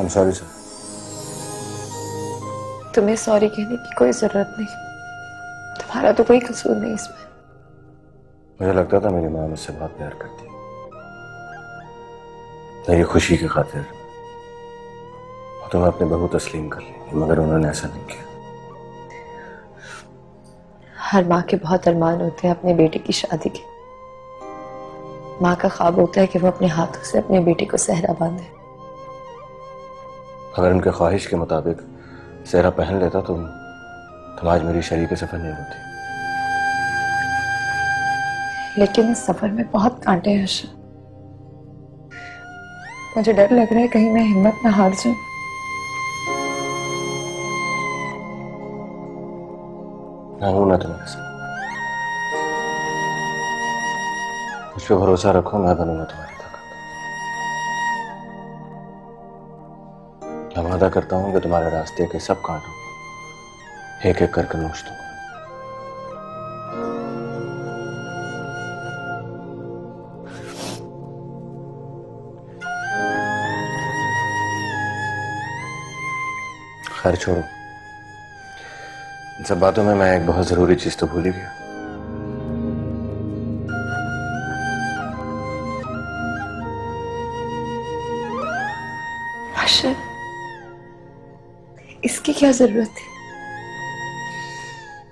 I'm sorry sir. तुम्हें sorry कहने की कोई जरूरत नहीं, तुम्हारा तो कोई कसूर नहीं इसमें। मुझे लगता था मेरी माँ मुझसे बहुत प्यार करती है, मेरी खुशी की खातिर तुम्हें अपनी बहू तस्लीम कर ली, मगर उन्होंने ऐसा नहीं किया। हर माँ के बहुत अरमान होते हैं अपने बेटे की शादी के। माँ का ख्वाब होता है कि वो अपने हाथों से अपने बेटे को सेहरा बांधे। अगर उनके ख्वाहिश के मुताबिक सेहरा पहन लेता तो तुम आज मेरी शरीके सफर नहीं होती। लेकिन इस सफर में बहुत कांटे हैं अर्शद। मुझे डर लग रहा है कहीं मैं हिम्मत ना हार जाऊं। मैं हूं ना तुम्हारे साथ, मुझ पे भरोसा रखो, मैं बनूंगा तुम्हारी ताकत। मैं वादा करता हूं कि तुम्हारे रास्ते के सब कांटों को एक एक करके नोच दूंगा। खैर छोड़ो, इन सब बातों में मैं एक बहुत जरूरी चीज तो भूल ही गया। अर्शद, इसकी क्या जरूरत थी?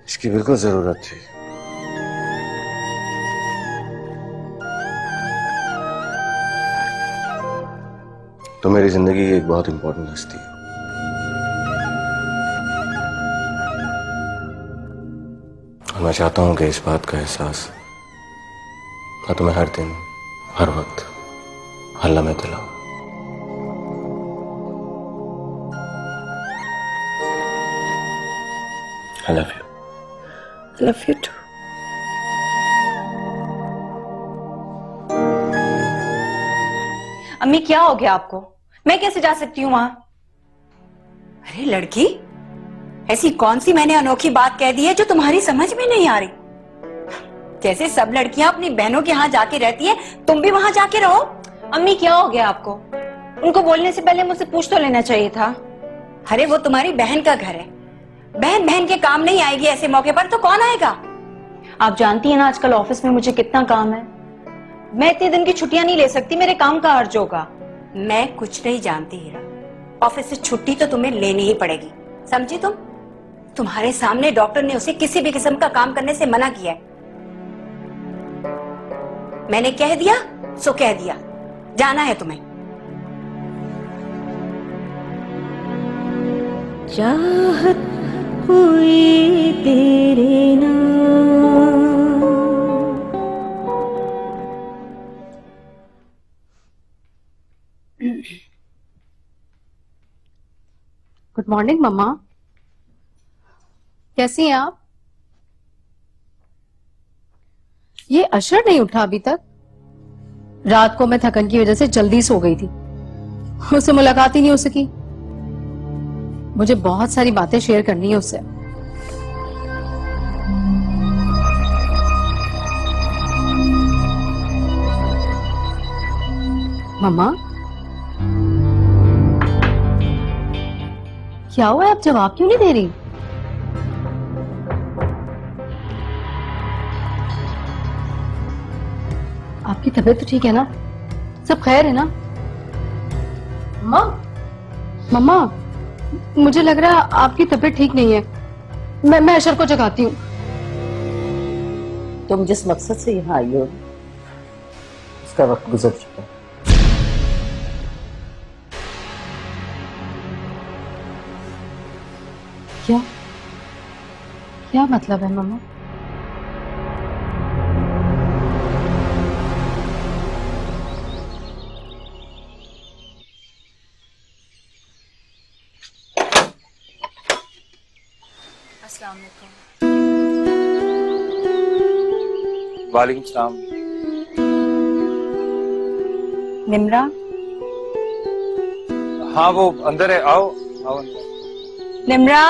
इसकी बिल्कुल जरूरत थी। तो मेरी जिंदगी की एक बहुत इंपॉर्टेंट हस्ती है। और मैं चाहता हूं कि इस बात का एहसास मैं तुम्हें हर दिन, हर वक्त, हर लम्हे दिलाऊं। I love you. I love you too. अम्मी क्या हो गया आपको? मैं कैसे जा सकती हूँ वहां? अरे लड़की, ऐसी कौन सी मैंने अनोखी बात कह दी है जो तुम्हारी समझ में नहीं आ रही? जैसे सब लड़कियां अपनी बहनों के यहाँ जाके रहती है, तुम भी वहां जाके रहो। अम्मी क्या हो गया आपको? उनको बोलने से पहले मुझसे पूछ तो लेना चाहिए था। अरे वो तुम्हारी बहन का घर है, बहन बहन के काम नहीं आएगी ऐसे मौके पर तो कौन आएगा? आप जानती है ना आजकल ऑफिस में मुझे कितना काम है। मैं इतने दिन की छुट्टियां नहीं ले सकती, मेरे काम का अर्ज होगा। मैं कुछ नहीं जानती हीरा, ऑफिस से छुट्टी तो तुम्हें लेनी ही पड़ेगी, समझी तुम? तुम्हारे सामने डॉक्टर ने उसे किसी भी किस्म का काम करने से मना किया है। मैंने कह दिया सो कह दिया, जाना है तुम्हें। चाहत हुई तेरे नाम। गुड मॉर्निंग मम्मा, कैसी हैं आप? ये अशर नहीं उठा अभी तक। रात को मैं थकन की वजह से जल्दी सो गई थी, उससे मुलाकात ही नहीं हो सकी। मुझे बहुत सारी बातें शेयर करनी है उससे। मम्मा क्या हुआ है, आप जवाब क्यों नहीं दे रही? आपकी तबीयत तो ठीक है ना? सब खैर है ना? मम्मा मम्मा, मुझे लग रहा है आपकी तबीयत ठीक नहीं है। मैं अशर को जगाती हूँ। तुम जिस मकसद से यहाँ आई हो उसका वक्त गुजर चुका है। क्या क्या मतलब है मम्मा? अस्सलाम वालेकुम। वालेकुम सलाम। निम्रा, हाँ वो अंदर है, आओ आओ अंदर। निम्रा,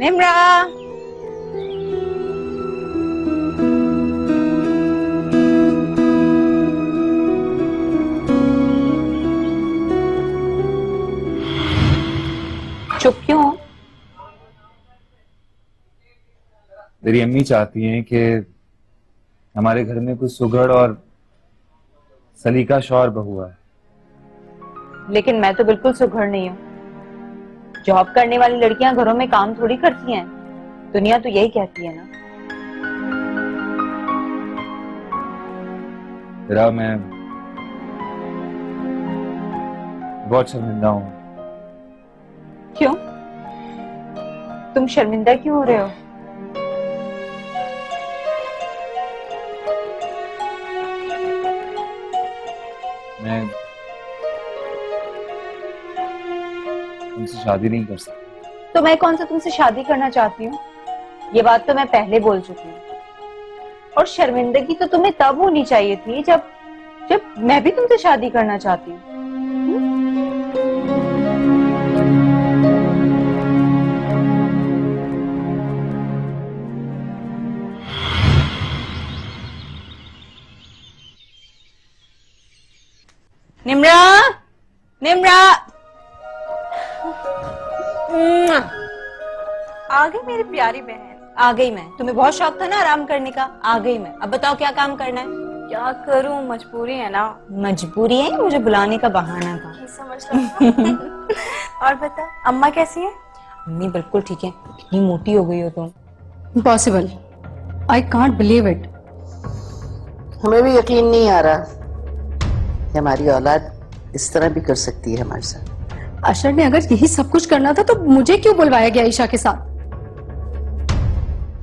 निम्रा। चुप क्यों हो? मेरी अम्मी चाहती हैं कि हमारे घर में कुछ सुघड़ और सलीका शौहर बहू है। लेकिन मैं तो बिल्कुल सुघड़ नहीं हूँ। जॉब करने वाली लड़कियां घरों में काम थोड़ी करती हैं। दुनिया तो यही कहती है ना। तेरा मैं बहुत शर्मिंदा हूँ। क्यों? तुम शर्मिंदा क्यों हो रहे हो? मैं तुमसे शादी नहीं कर सकता। तो मैं कौन सा तुमसे शादी करना चाहती हूँ? ये बात तो मैं पहले बोल चुकी हूँ। और शर्मिंदगी तो तुम्हें तब होनी चाहिए थी जब जब मैं भी तुमसे शादी करना चाहती हूँ। निम्रा, निम्रा, आ गई मेरी प्यारी बहन। आ गई मैं। तुम्हें बहुत शौक था ना आराम करने का। आ गई मैं। अब बताओ क्या काम करना है? क्या करूं, मजबूरी है ना। मजबूरी है या मुझे बुलाने का बहाना था? समझ लो। और बता, अम्मा कैसी है? अम्मी बिल्कुल ठीक है। कितनी मोटी हो गई हो तुम। Impossible, I can't believe it. हमें भी यकीन नहीं आ रहा कि हमारी औलाद इस तरह भी कर सकती है हमारे साथ। अशर ने अगर यही सब कुछ करना था तो मुझे क्यों बुलवाया गया ईशा के साथ?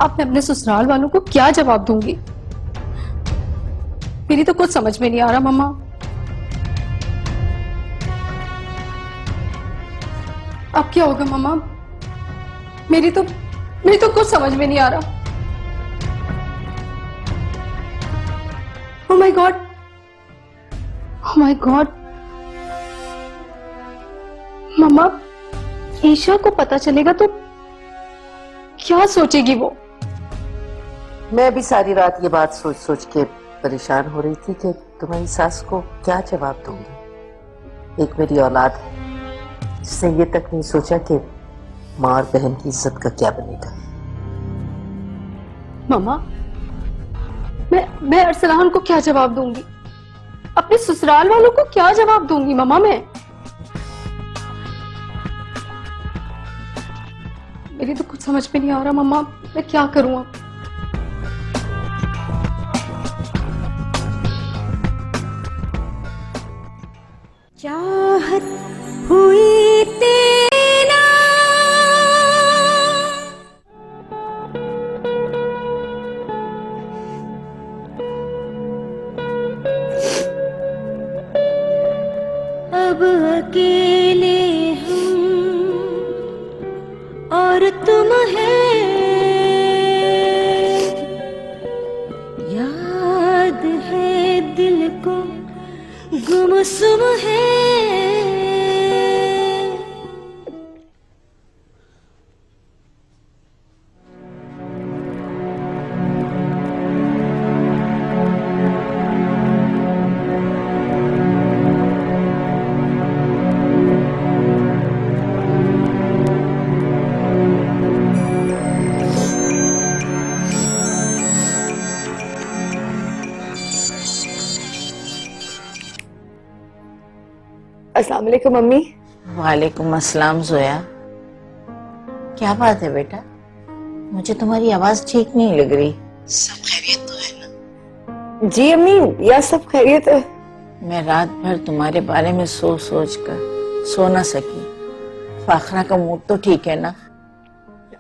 अब मैं अपने ससुराल वालों को क्या जवाब दूंगी? मेरी तो कुछ समझ में नहीं आ रहा मम्मा। अब क्या होगा मम्मा? मेरी तो कुछ समझ में नहीं आ रहा। Oh my God, oh my God. मम्मा, ईशा को पता चलेगा तो क्या सोचेगी वो? मैं भी सारी रात ये बात सोच सोच के परेशान हो रही थी कि तुम्हारी सास को क्या जवाब दूंगी। एक मेरी औलाद है जिसने ये तक नहीं सोचा कि माँ और बहन की इज्जत का क्या बनेगा। मम्मा, मैं अरसलान को क्या जवाब दूंगी? अपने ससुराल वालों को क्या जवाब दूंगी मम्मा? मेरी तो कुछ समझ में नहीं आ रहा मम्मा, मैं क्या करूं अब? चाहत हुई तेरा अब अकेले हम और तुम है, याद है दिल को गुमसुम है। अस्सलाम वालेकुम मम्मी। वालेकुम अस्सलाम जोया। क्या बात है बेटा, मुझे तुम्हारी आवाज ठीक नहीं लग रही। सब खैरियत तो है ना? जी अम्मी, यह सब खैरियत है। मैं रात भर तुम्हारे बारे में सोच सोच कर सो ना सकी। फाखरा का मूड तो ठीक है ना?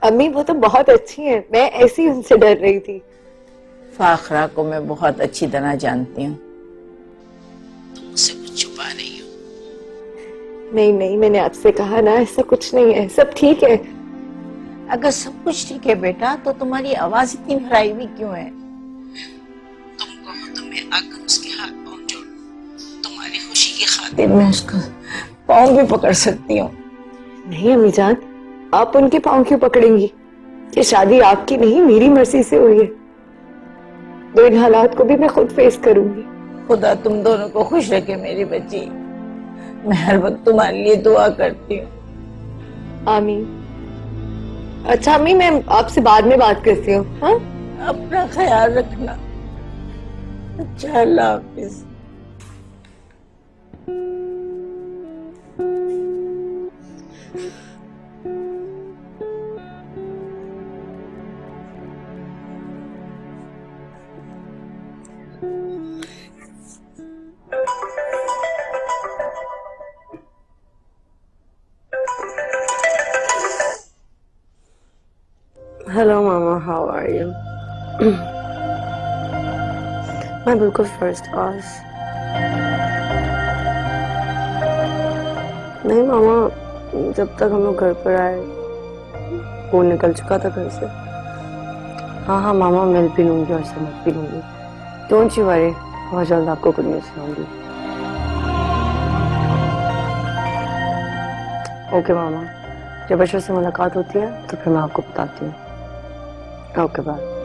अम्मी वो तो बहुत अच्छी है, मैं ऐसी ही उनसे डर रही थी। फाखरा को मैं बहुत अच्छी तरह जानती हूँ। तुम मुझसे कुछ छुपा रही हो। नहीं नहीं, मैंने आपसे कहा ना, ऐसा कुछ नहीं है, सब ठीक है। अगर सब कुछ ठीक है बेटा तो तुम्हारी आवाज इतनी भराई हुई क्यों है? तुम कहो तो मैं आकर उसके हाथ पांव जोड़ूं। तुम्हारी खुशी की खातिर मैं उसका पांव भी पकड़ सकती हूँ। नहीं अम्मी जान, आप उनके पांव क्यों पकड़ेंगी? ये शादी आपकी नहीं, मेरी मर्जी से हुई है। तो इन हालात को भी मैं खुद फेस करूंगी। खुदा तुम दोनों को खुश रखे मेरी बच्ची। मैं हर वक्त तुम्हारे लिए दुआ करती हूँ। आमीन। अच्छा अम्मी, मैं आपसे बाद में बात करती हूँ। हाँ, अपना ख्याल रखना। अच्छा, अल्लाह हाफिज। हेलो मामा, हाउ आर यू? मैं बिल्कुल फर्स्ट क्लास। नहीं मामा, जब तक हम लोग घर पर आए वो निकल चुका था घर से। हाँ हाँ मामा, मिल भी लूंगी और समझ भी लूंगी। डोंट यू वरी, बहुत जल्द आपको कुछ न्यूज़ सुनाऊंगी। ओके मामा, जब अशर से मुलाकात होती है तो फिर मैं आपको बताती हूँ। Okay bye.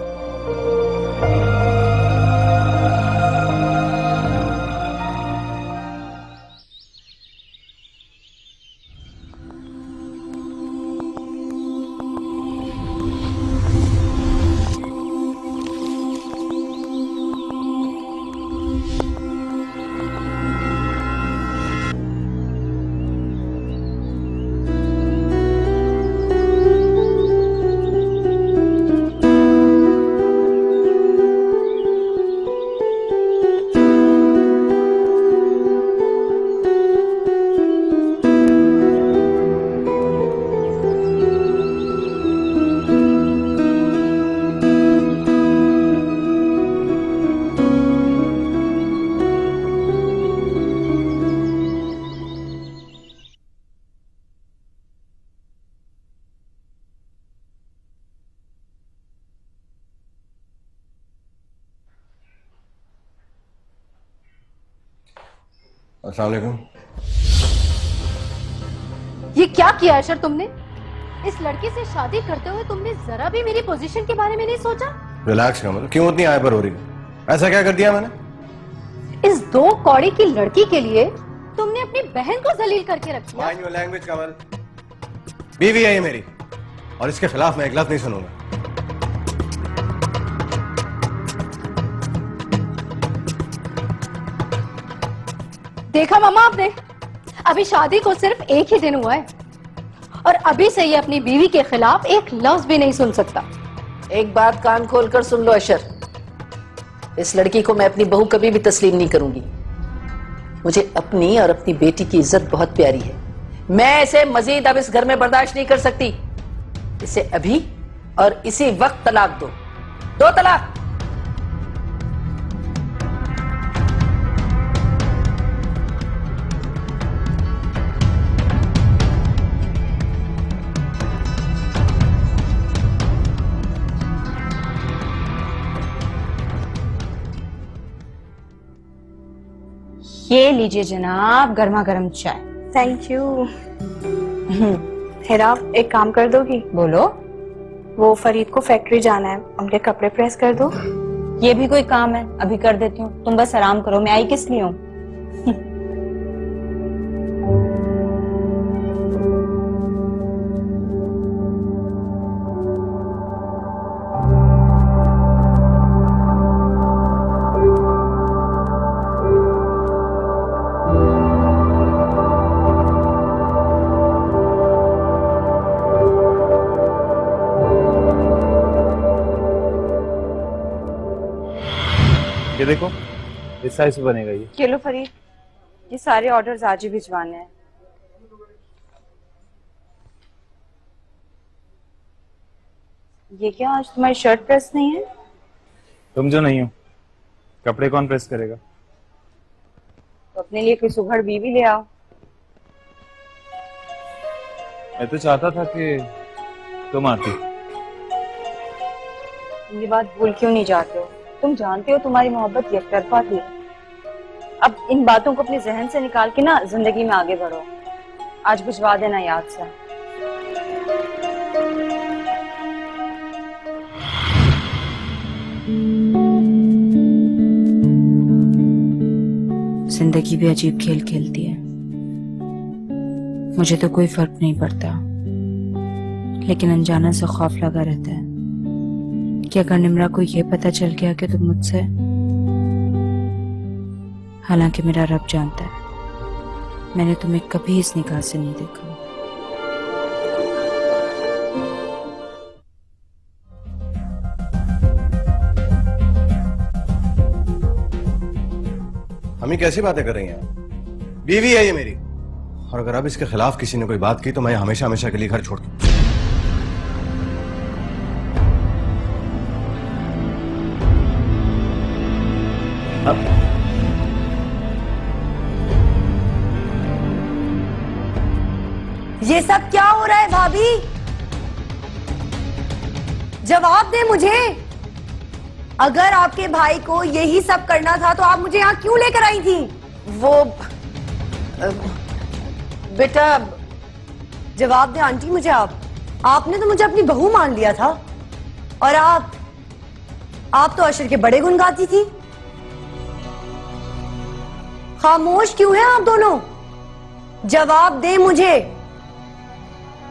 अस्सलाम वालेकुम। ये क्या किया अशर तुमने? इस लड़के से शादी करते हुए तुमने जरा भी मेरी पोजीशन के बारे में नहीं सोचा? रिलैक्स कमल, क्यों इतनी हाइपर हो रही है? ऐसा क्या कर दिया मैंने? इस 2 कौड़ी की लड़की के लिए तुमने अपनी बहन को जलील करके रख दिया। माइंड योर लैंग्वेज कमल। बीवी है ये मेरी और इसके खिलाफ मैं एक लफ्ज नहीं सुनूंगा। देखा मामा आपने, अभी शादी को सिर्फ 1 ही दिन हुआ है और अभी से ये अपनी बीवी के खिलाफ एक लफ्ज भी नहीं सुन सकता। एक बात कान खोलकर सुन लो अशर, इस लड़की को मैं अपनी बहू कभी भी तस्लीम नहीं करूंगी। मुझे अपनी और अपनी बेटी की इज्जत बहुत प्यारी है। मैं इसे मजीद अब इस घर में बर्दाश्त नहीं कर सकती। इसे अभी और इसी वक्त तलाक दो। दो तलाक। ये लीजिए जनाब, गर्मा गर्म चाय। Thank you. हेरा, एक काम कर दोगी? बोलो। वो फरीद को फैक्ट्री जाना है, उनके कपड़े प्रेस कर दो। ये भी कोई काम है? अभी कर देती हूँ, तुम बस आराम करो। मैं आई किस लिए हूँ? ये देखो, इस साइज में बनेगा ये। चलो फरीद, ये सारे ऑर्डर्स आज ही भिजवाने हैं। ये क्या, आज तुम्हारी शर्ट प्रेस नहीं है? तुम जो नहीं हो, कपड़े कौन प्रेस करेगा? तो अपने लिए कोई सुघड़ बीवी ले आओ। मैं तो चाहता था कि तुम आती। तुम ये बात भूल क्यों नहीं जाते हो? तुम जानते हो तुम्हारी मोहब्बत एकतरफा थी। अब इन बातों को अपने जहन से निकाल के ना जिंदगी में आगे बढ़ो। आज भिजवा देना याद से। जिंदगी भी अजीब खेल खेलती है। मुझे तो कोई फर्क नहीं पड़ता लेकिन अनजाना सा खौफ लगा रहता है कि अगर निम्रा को ये पता चल गया कि तुम मुझसे, हालांकि मेरा रब जानता है मैंने तुम्हें कभी इस निगाह से नहीं देखा। हम कैसी बातें कर रही हैं? बीवी है ये मेरी, और अगर अब इसके खिलाफ किसी ने कोई बात की तो मैं हमेशा हमेशा के लिए घर छोड़ दूं। ये सब क्या हो रहा है भाभी? जवाब दे मुझे। अगर आपके भाई को यही सब करना था तो आप मुझे यहाँ क्यों लेकर आई थी? वो बेटा, जवाब दे आंटी मुझे। आपने तो मुझे अपनी बहू मान लिया था, और आप तो अशर के बड़े गुण गाती थी। खामोश क्यों हैं आप दोनों? जवाब दे मुझे।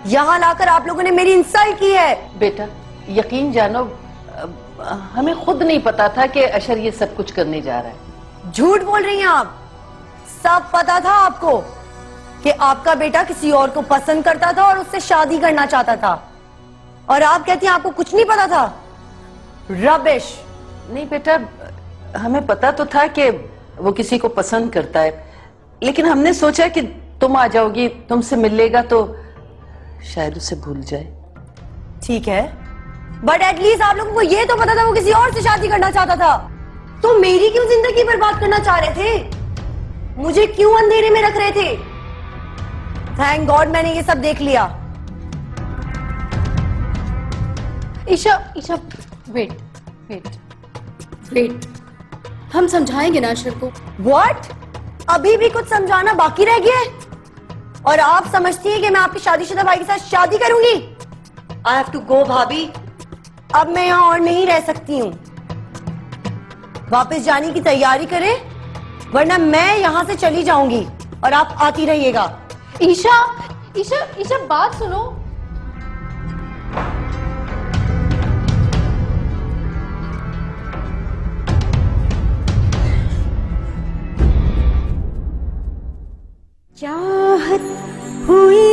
यहां लाकर आप लोगों ने मेरी इंसल्ट की है। बेटा यकीन जानो, हमें खुद नहीं पता था कि अशर ये सब कुछ करने जा रहा है। झूठ बोल रही हैं आप। सब पता था आपको कि आपका बेटा किसी और को पसंद करता था और उससे शादी करना चाहता था, और आप कहती हैं आपको कुछ नहीं पता था। रबिश। नहीं बेटा, हमें पता तो था कि वो किसी को पसंद करता है, लेकिन हमने सोचा कि तुम आ जाओगी, तुमसे मिलेगा तो शायद उसे भूल जाए। ठीक है, बट एटलीस्ट आप लोगों को ये तो पता था वो किसी और से शादी करना चाहता था। तो मेरी क्यों जिंदगी बर्बाद करना चाह रहे थे? मुझे क्यों अंधेरे में रख रहे थे? थैंक गॉड मैंने ये सब देख लिया। Isha, Isha, wait wait wait, हम समझाएंगे ना अशर को। व्हाट? अभी भी कुछ समझाना बाकी रह गया है? और आप समझती हैं कि मैं आपके शादीशुदा भाई के साथ शादी करूंगी? आई हैव टू गो भाभी। अब मैं यहाँ और नहीं रह सकती हूँ। वापस जाने की तैयारी करें, वरना मैं यहाँ से चली जाऊंगी और आप आती रहिएगा। ईशा, ईशा, ईशा, बात सुनो। चाहत हुई